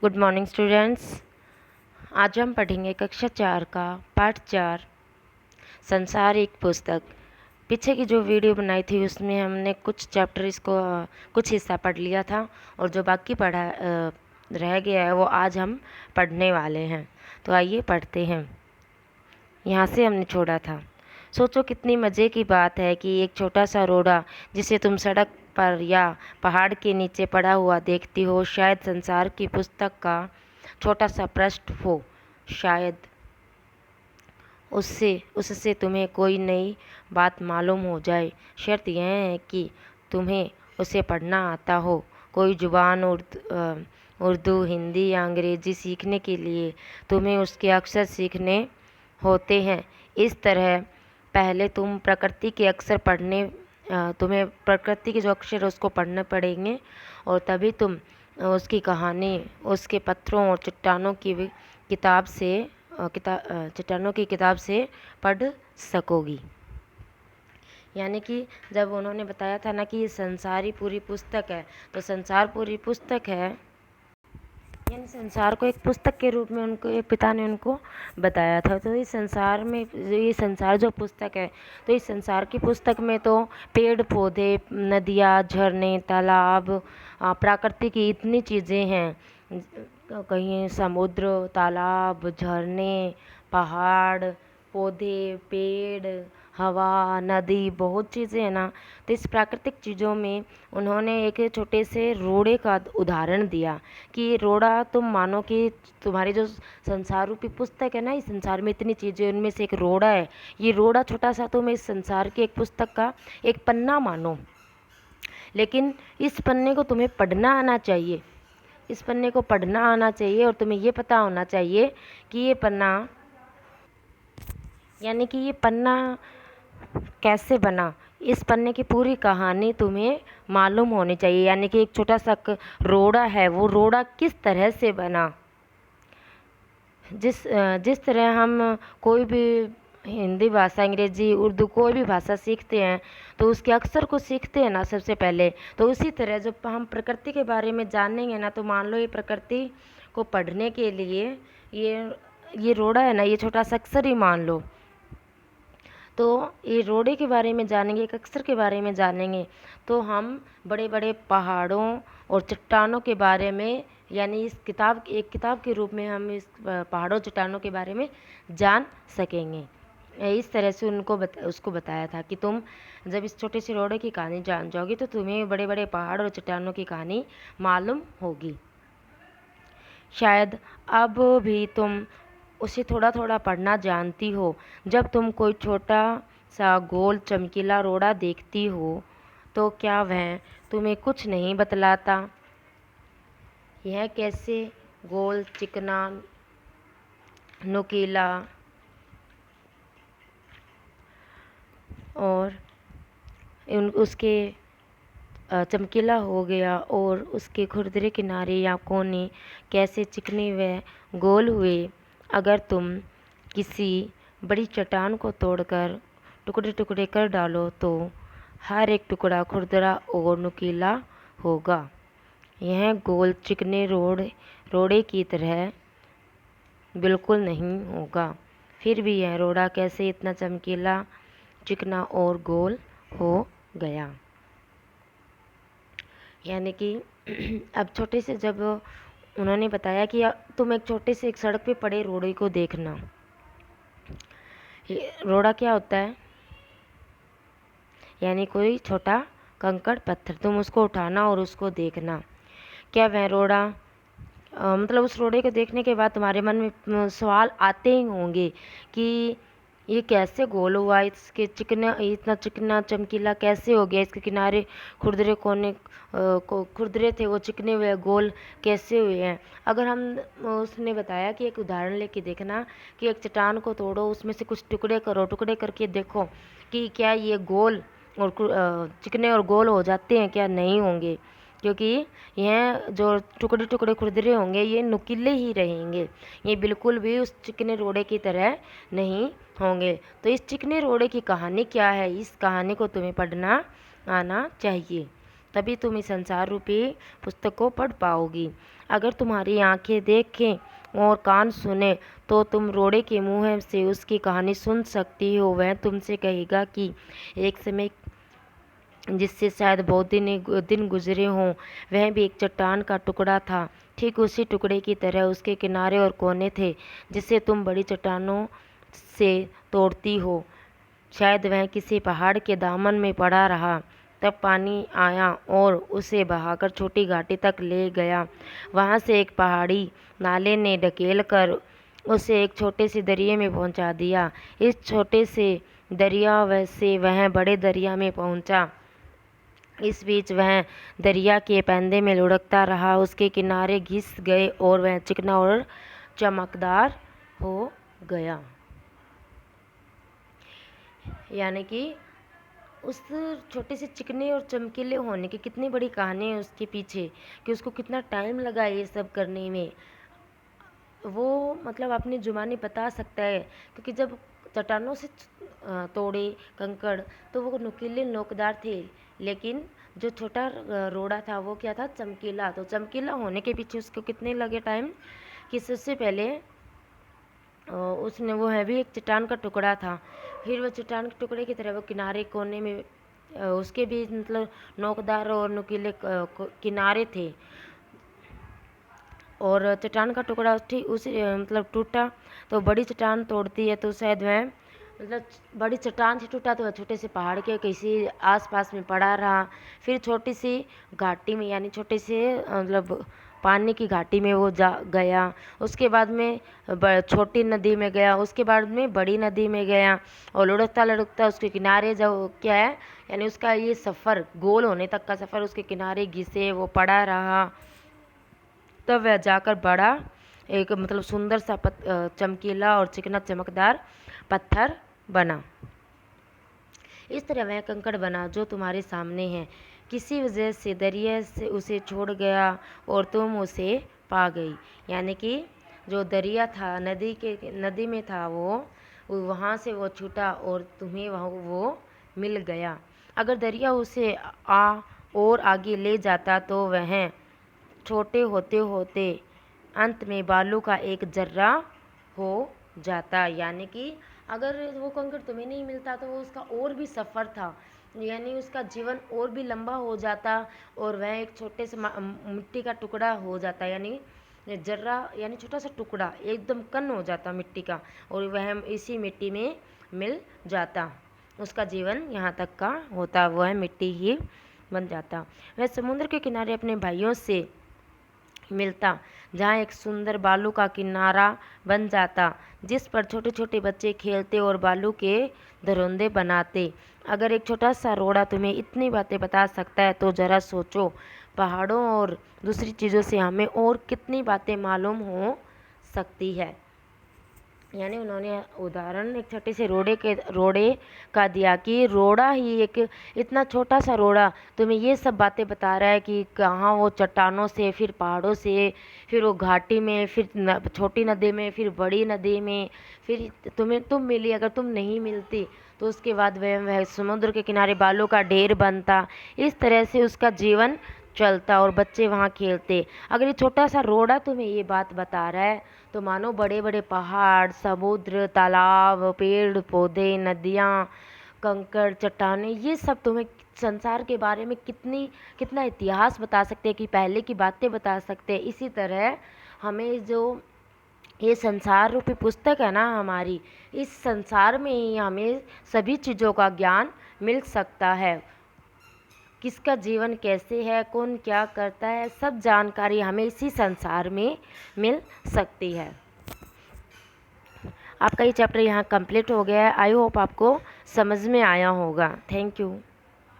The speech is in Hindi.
Good morning students. आज हम पढ़ेंगे कक्षा 4 का पाठ 4 संसार एक पुस्तक। पीछे की जो वीडियो बनाई थी उसमें हमने कुछ चैप्टर कुछ हिस्सा पढ़ लिया था और जो बाकी पढ़ा रह गया है वो आज हम पढ़ने वाले हैं। तो आइए पढ़ते हैं। यहाँ से हमने छोड़ा था। सोचो कितनी मज़े की बात है कि एक छोटा सा रोड़ा जिसे तुम सड़क पर या पहाड़ के नीचे पड़ा हुआ देखती हो शायद संसार की पुस्तक का छोटा सा पृष्ठ हो। शायद उससे तुम्हें कोई नई बात मालूम हो जाए। शर्त यह है कि तुम्हें उसे पढ़ना आता हो। कोई जुबान उर्दू हिंदी या अंग्रेज़ी सीखने के लिए तुम्हें उसके अक्षर सीखने होते हैं। इस तरह पहले तुम्हें प्रकृति के जो अक्षर उसको पढ़ने पड़ेंगे और तभी तुम उसकी कहानी उसके पत्थरों और चट्टानों की किताब से पढ़ सकोगी। यानी कि जब उन्होंने बताया था ना कि ये संसार ही पूरी पुस्तक है, तो संसार पूरी पुस्तक है यानी संसार को एक पुस्तक के रूप में उनको एक पिता ने उनको बताया था। तो इस संसार जो पुस्तक है, तो इस संसार की पुस्तक में तो पेड़ पौधे, नदियाँ, झरने, तालाब, प्रकृति की इतनी चीज़ें हैं। कहीं समुद्र, तालाब, झरने, पहाड़, पौधे, पेड़, हवा, नदी, बहुत चीज़ें हैं ना। तो इस प्राकृतिक चीज़ों में उन्होंने एक छोटे से रोड़े का उदाहरण दिया कि ये रोड़ा तुम मानो कि तुम्हारी जो संसार रूपी पुस्तक है ना, इस संसार में इतनी चीज़ें, उनमें से एक रोड़ा है। ये रोड़ा छोटा सा तुम इस संसार की एक पुस्तक का एक पन्ना मानो, लेकिन इस पन्ने को तुम्हें पढ़ना आना चाहिए। इस पन्ने को पढ़ना आना चाहिए और तुम्हें ये पता होना चाहिए कि ये पन्ना यानी कि ये पन्ना कैसे बना। इस पन्ने की पूरी कहानी तुम्हें मालूम होनी चाहिए। यानी कि एक छोटा सा रोड़ा है, वो रोड़ा किस तरह से बना। जिस तरह हम कोई भी हिंदी भाषा, अंग्रेजी, उर्दू कोई भी भाषा सीखते हैं तो उसके अक्षर को सीखते हैं ना सबसे पहले, तो उसी तरह जब हम प्रकृति के बारे में जानेंगे ना, तो मान लो ये प्रकृति को पढ़ने के लिए ये रोड़ा है ना, ये छोटा सा अक्षर ही मान लो, तो ये रोड़े के बारे में जानेंगे, एक अक्षर के बारे में जानेंगे, तो हम बड़े बड़े पहाड़ों और चट्टानों के बारे में, यानी एक किताब के रूप में हम इस पहाड़ों चट्टानों के बारे में जान सकेंगे। इस तरह से उसको बताया था कि तुम जब इस छोटे से रोड़े की कहानी जान जाओगी तो तुम्हें बड़े बड़े पहाड़ और चट्टानों की कहानी मालूम होगी। शायद अब भी तुम उसे थोड़ा थोड़ा पढ़ना जानती हो। जब तुम कोई छोटा सा गोल चमकीला रोड़ा देखती हो तो क्या वह तुम्हें कुछ नहीं बतलाता। यह कैसे गोल, चिकना, नुकीला और उसके चमकीला हो गया और उसके खुरदरे किनारे या कोने कैसे चिकने व गोल हुए। अगर तुम किसी बड़ी चट्टान को तोड़कर टुकड़े टुकड़े कर डालो तो हर एक टुकड़ा खुरदरा और नुकीला होगा। यह गोल चिकने रोड़े की तरह बिल्कुल नहीं होगा। फिर भी यह रोड़ा कैसे इतना चमकीला, चिकना और गोल हो गया। यानी कि अब छोटे से जब उन्होंने बताया कि तुम एक छोटे से एक सड़क पे पड़े रोड़े को देखना। रोड़ा क्या होता है? यानी कोई छोटा कंकड़ पत्थर, तुम उसको उठाना और उसको देखना। क्या वह रोड़ा मतलब उस रोड़े को देखने के बाद तुम्हारे मन में सवाल आते ही होंगे कि ये कैसे गोल हुआ, इसके इतना चिकना चमकीला कैसे हो गया, इसके किनारे खुरदरे कोने खुरदरे थे वो चिकने हुए गोल कैसे हुए हैं। अगर हम उसने बताया कि एक उदाहरण लेके देखना कि एक चट्टान को तोड़ो, उसमें से कुछ टुकड़े करो, टुकड़े करके देखो कि क्या ये गोल और चिकने और गोल हो जाते हैं, क्या नहीं होंगे, क्योंकि यह जो टुकड़े टुकड़े खुरदरे होंगे ये नुकीले ही रहेंगे, ये बिल्कुल भी उस चिकने रोड़े की तरह नहीं होंगे। तो इस चिकने रोड़े की कहानी क्या है, इस कहानी को तुम्हें पढ़ना आना चाहिए, तभी तुम इस संसार रूपी पुस्तक को पढ़ पाओगी। अगर तुम्हारी आंखें देखें और कान सुने तो तुम रोड़े के मुंह से उसकी कहानी सुन सकती हो। वह तुमसे कहेगा कि एक समय जिससे शायद बहुत दिन गुजरे हों, वह भी एक चट्टान का टुकड़ा था। ठीक उसी टुकड़े की तरह उसके किनारे और कोने थे जिसे तुम बड़ी चट्टानों से तोड़ती हो। शायद वह किसी पहाड़ के दामन में पड़ा रहा। तब पानी आया और उसे बहाकर छोटी घाटी तक ले गया। वहाँ से एक पहाड़ी नाले ने ढकेल कर उसे एक छोटे से दरिया में पहुँचा दिया। इस छोटे से दरिया से वह बड़े दरिया में पहुँचा। इस बीच वह दरिया के पैंदे में लुढ़कता रहा। उसके किनारे घिस गए और वह चिकना और चमकदार हो गया। यानी कि उस छोटे से चिकने और चमकीले होने की कितनी बड़ी कहानी है उसके पीछे, कि उसको कितना टाइम लगा ये सब करने में, वो मतलब अपनी जुबानी बता सकता है। क्योंकि जब चट्टानों से तोड़े कंकड़ तो वो नुकीले नोकदार थे, लेकिन जो छोटा रोड़ा था वो क्या था, चमकीला। तो चमकीला होने के पीछे उसको कितने लगे टाइम, कि सबसे पहले उसने वो है भी एक चट्टान का टुकड़ा था। फिर वो चट्टान के टुकड़े की तरह वो किनारे कोने में उसके भी मतलब नोकदार और नुकीले किनारे थे। और चट्टान का टुकड़ा ठीक उसी मतलब टूटा तो बड़ी चट्टान तोड़ती है, तो शायद वह मतलब बड़ी चट्टान से टूटा तो वह छोटे से पहाड़ के किसी आसपास में पड़ा रहा। फिर छोटी सी घाटी में, यानी छोटे से मतलब पानी की घाटी में वो जा गया। उसके बाद में छोटी नदी में गया, उसके बाद में बड़ी नदी में गया, और लुढ़कता लुढ़कता उसके किनारे जो क्या है, यानी उसका ये सफ़र गोल होने तक का सफ़र उसके किनारे घिसे वो पड़ा रहा। तब वह जाकर बड़ा एक मतलब सुंदर सा चमकीला और चिकना चमकदार पत्थर बना। इस तरह वह कंकड़ बना जो तुम्हारे सामने है। किसी वजह से दरिया से उसे छोड़ गया और तुम उसे पा गई। यानी कि जो दरिया था नदी में था वो वहाँ से वो छूटा और तुम्हें वहाँ वो मिल गया। अगर दरिया उसे और आगे ले जाता तो वह छोटे होते होते अंत में बालू का एक जर्रा हो जाता। यानी कि अगर वो कंकड़ तुम्हें नहीं मिलता तो वो उसका और भी सफ़र था, यानी उसका जीवन और भी लंबा हो जाता और वह एक छोटे से मिट्टी का टुकड़ा हो जाता। यानी जर्रा यानी छोटा सा टुकड़ा एकदम कन हो जाता मिट्टी का, और वह इसी मिट्टी में मिल जाता। उसका जीवन यहाँ तक का होता, वह मिट्टी ही बन जाता। वह समुद्र के किनारे अपने भाइयों से मिलता, जहाँ एक सुंदर बालू का किनारा बन जाता जिस पर छोटे छोटे बच्चे खेलते और बालू के धरोंदे बनाते। अगर एक छोटा सा रोड़ा तुम्हें इतनी बातें बता सकता है तो ज़रा सोचो पहाड़ों और दूसरी चीज़ों से हमें और कितनी बातें मालूम हो सकती है। यानी उन्होंने उदाहरण एक छोटे से रोड़े का दिया कि रोड़ा ही एक इतना छोटा सा रोड़ा तुम्हें ये सब बातें बता रहा है कि कहाँ वो चट्टानों से, फिर पहाड़ों से, फिर वो घाटी में, फिर छोटी नदी में, फिर बड़ी नदी में, फिर तुम मिली। अगर तुम नहीं मिलती तो उसके बाद वह समुद्र के किनारे बालों का ढेर बनता। इस तरह से उसका जीवन चलता और बच्चे वहाँ खेलते। अगर ये छोटा सा रोड़ा तुम्हें ये बात बता रहा है तो मानो बड़े बड़े पहाड़, समुद्र, तालाब, पेड़ पौधे, नदियाँ, कंकड़, चट्टानें, ये सब तुम्हें संसार के बारे में कितना इतिहास बता सकते हैं, कि पहले की बातें बता सकते हैं। इसी तरह हमें जो ये संसार रूपी पुस्तक है ना हमारी, इस संसार में ही हमें सभी चीज़ों का ज्ञान मिल सकता है। किसका जीवन कैसे है, कौन क्या करता है, सब जानकारी हमें इसी संसार में मिल सकती है। आपका ये चैप्टर यहाँ कंप्लीट हो गया है। आई होप आपको समझ में आया होगा। Thank you.